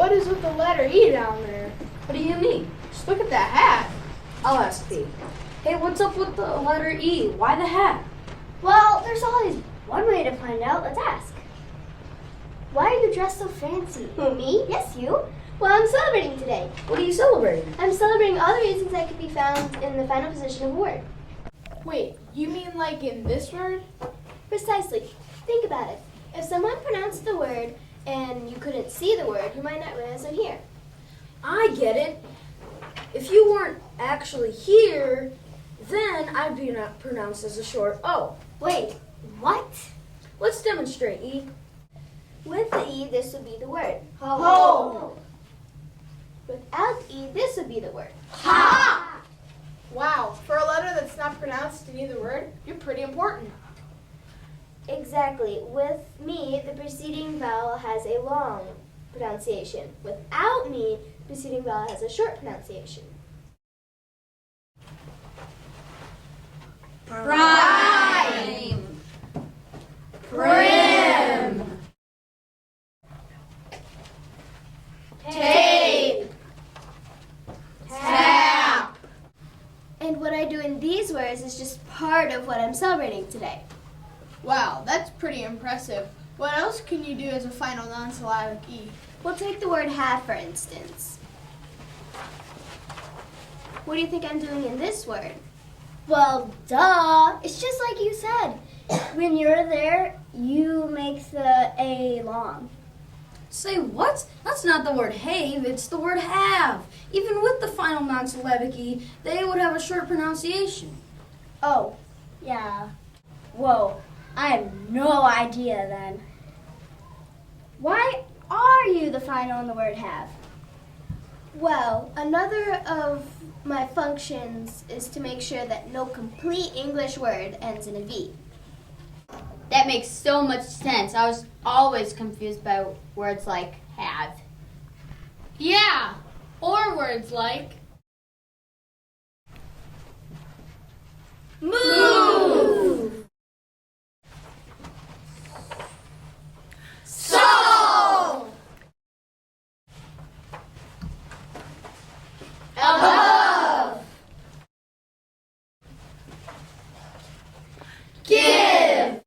what is with the letter E down there? What do you mean? Just look at that hat. I'll ask B. Hey, what's up with the letter E? Why the hat? Well, there's always one way to find out. Let's ask. Why are you dressed so fancy? Who, me? Yes, you. Well, I'm celebrating today. What are you celebrating? I'm celebrating all the reasons that could be found in the final position of a word. Wait, you mean like in this word? Precisely. Think about it. If someone pronounced the word and you couldn't see the word, you might not realize I'm here. I get it. If you weren't actually here, then I'd be not pronounced as a short O. Wait, what? Let's demonstrate, E. With the E, this would be the word. Ho. Without E, this would be the word. Ha! Wow, for a letter that's not pronounced in either word, you're pretty important. Exactly. With me, the preceding vowel has a long pronunciation. Without me, the preceding vowel has a short pronunciation. Prime. Prim. Tape. Tap. And what I do in these words is just part of what I'm celebrating today. Wow, that's pretty impressive. What else can you do as a final non-syllabic E? We'll take the word have, for instance. What do you think I'm doing in this word? Well, duh. It's just like you said. When you're there, you make the A long. Say what? That's not the word have, it's the word have. Even with the final non-syllabic E, they would have a short pronunciation. Oh, yeah. Whoa, I have no idea then. Why are you the final in the word have? Well, another of my functions is to make sure that no complete English word ends in a V. That makes so much sense. I was always confused by words like have. Yeah, or words like Move! Solve! Above! Give!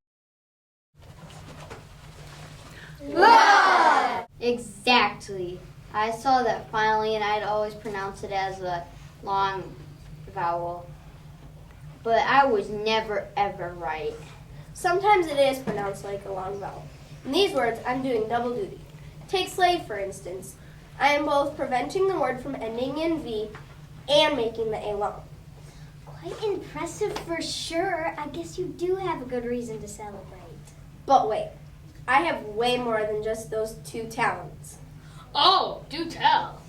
Love! Exactly. I saw that finally, and I'd always pronounce it as a long vowel. But I was never, ever right. Sometimes it is pronounced like a long vowel. In these words, I'm doing double duty. Take slave, for instance. I am both preventing the word from ending in V and making the A long. Quite impressive for sure. I guess you do have a good reason to celebrate. But wait, I have way more than just those two talents. oh, do tell.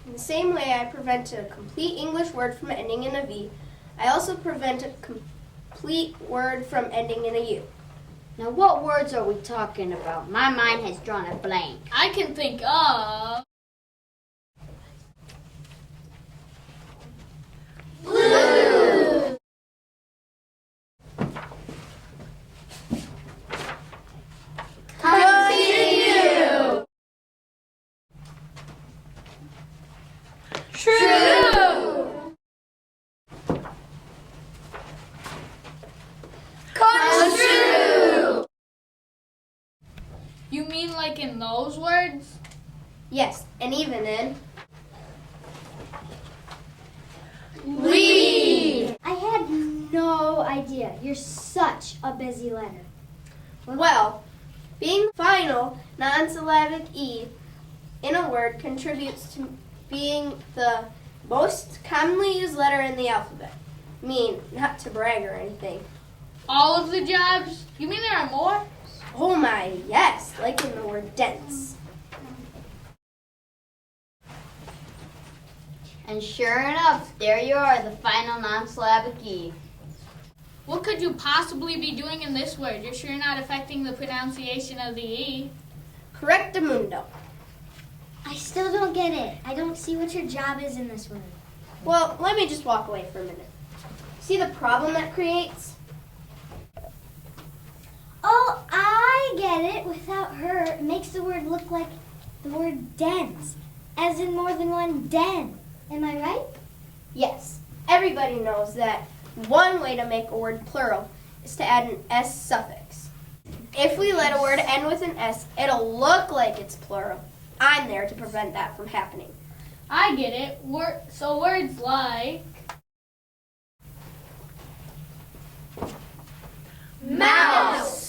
In the same way I prevent a complete English word from ending in a V, I also prevent a complete word from ending in a U. Now, what words are we talking about? My mind has drawn a blank. I can think of Blue! Continue! True! Come true! You mean like in those words? Yes, and even in Lead! I had no idea. You're such a busy letter. well, being final non-syllabic E in a word contributes to being the most commonly used letter in the alphabet. I mean, not to brag or anything. All of the jobs? You mean there are more? Oh my, yes, like in the word dense. And sure enough, there you are, the final non-syllabic E. What could you possibly be doing in this word? You're sure not affecting the pronunciation of the E. Correctamundo. I still don't get it. I don't see what your job is in this word. Well, let me just walk away for a minute. See the problem that creates? Oh, I get it. Without her, it makes the word look like The word dens, as in more than one den. Am I right? Yes, everybody knows that one way to make a word plural is to add an S suffix. If we let a word end with an S, it'll look like it's plural. I'm there to prevent that from happening. I get it. So words like Mouse.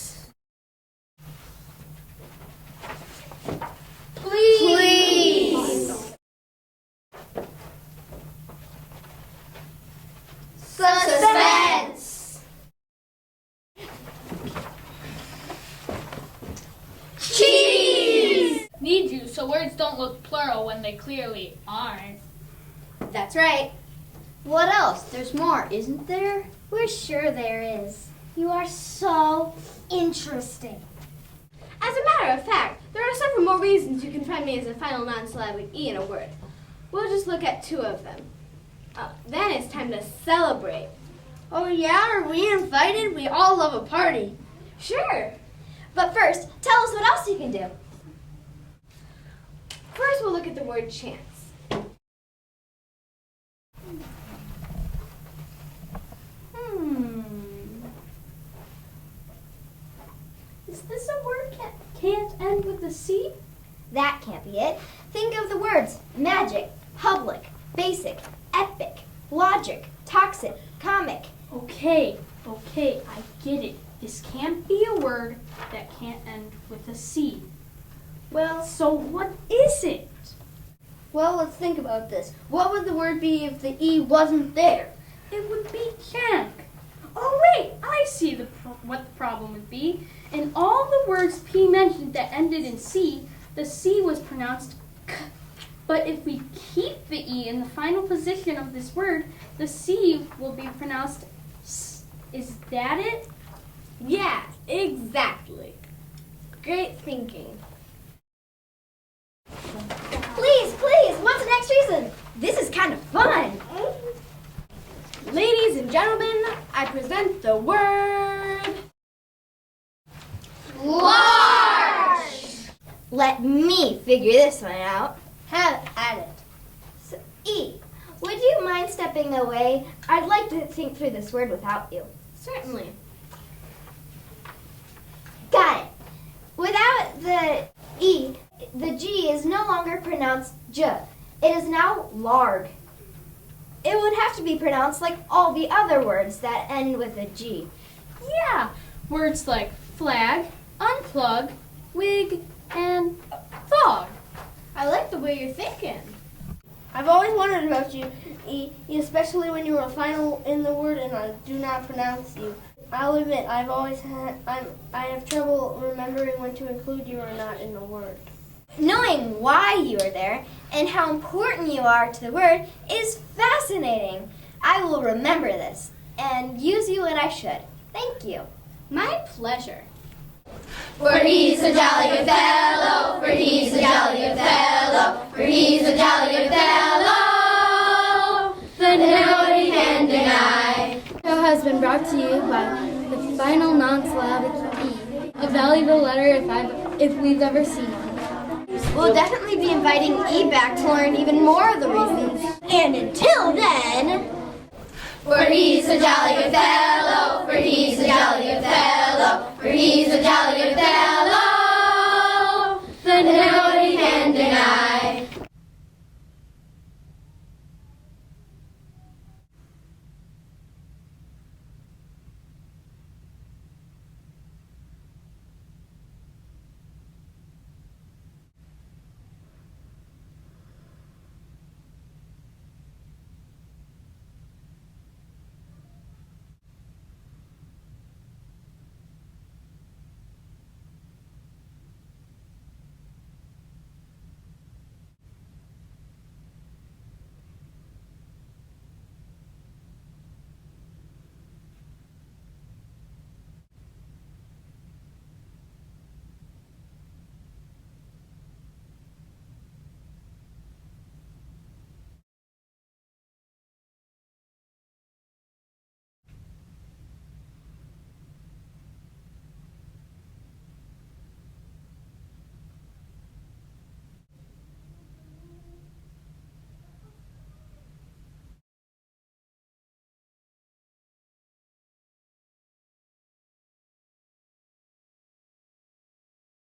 please. Suspense. Cheese. Need you so words don't look plural when they clearly aren't. That's right. What else? There's more, isn't there? We're sure there is. You are so interesting. As a matter of fact, there are several more reasons you can find me as a final non-syllabic E in a word. We'll just look at 2 of them. Then it's time to celebrate. Oh yeah, are we invited? We all love a party. Sure. But first, tell us what else you can do. First, we'll look at the word chance. Is this a word can't end with a C? That can't be it. Think of the words magic, public, basic, epic, logic, toxic, comic. Okay, I get it. This can't be a word that can't end with a C. Well, so what is it? Well, let's think about this. What would the word be if the E wasn't there? It would be jank. Oh wait, I see what the problem would be. In all the words P mentioned that ended in C, the C was pronounced K. But if we keep the E in the final position of this word, the C will be pronounced S. Is that it? Yeah, exactly. Great thinking. Please, what's the next reason? This is kind of fun. Ladies and gentlemen, I present the word Large. Let me figure this one out. Have at it. So, E, would you mind stepping away? I'd like to think through this word without you. certainly. Got it. Without the E, the G is no longer pronounced J. It is now larg. It would have to be pronounced like all the other words that end with a G. Yeah, words like flag, unplug, wig, and fog. I like the way you're thinking. I've always wondered about you, E, especially when you were final in the word and I do not pronounce you. I'll admit, I have trouble remembering when to include you or not in the word. Knowing why you are there and how important you are to the word is fascinating. I will remember this and use you when I should. Thank you. My pleasure. For he's a jolly good fellow, for he's a jolly good fellow, for he's a jolly good fellow, then nobody can deny. Show has been brought to you by the Final NonSyllabic E, a valuable letter if we've ever seen one. We'll definitely be inviting E back to learn even more of the reasons. And until then, For he's a jolly good fellow, for he's a jolly good fellow, for he's a jolly good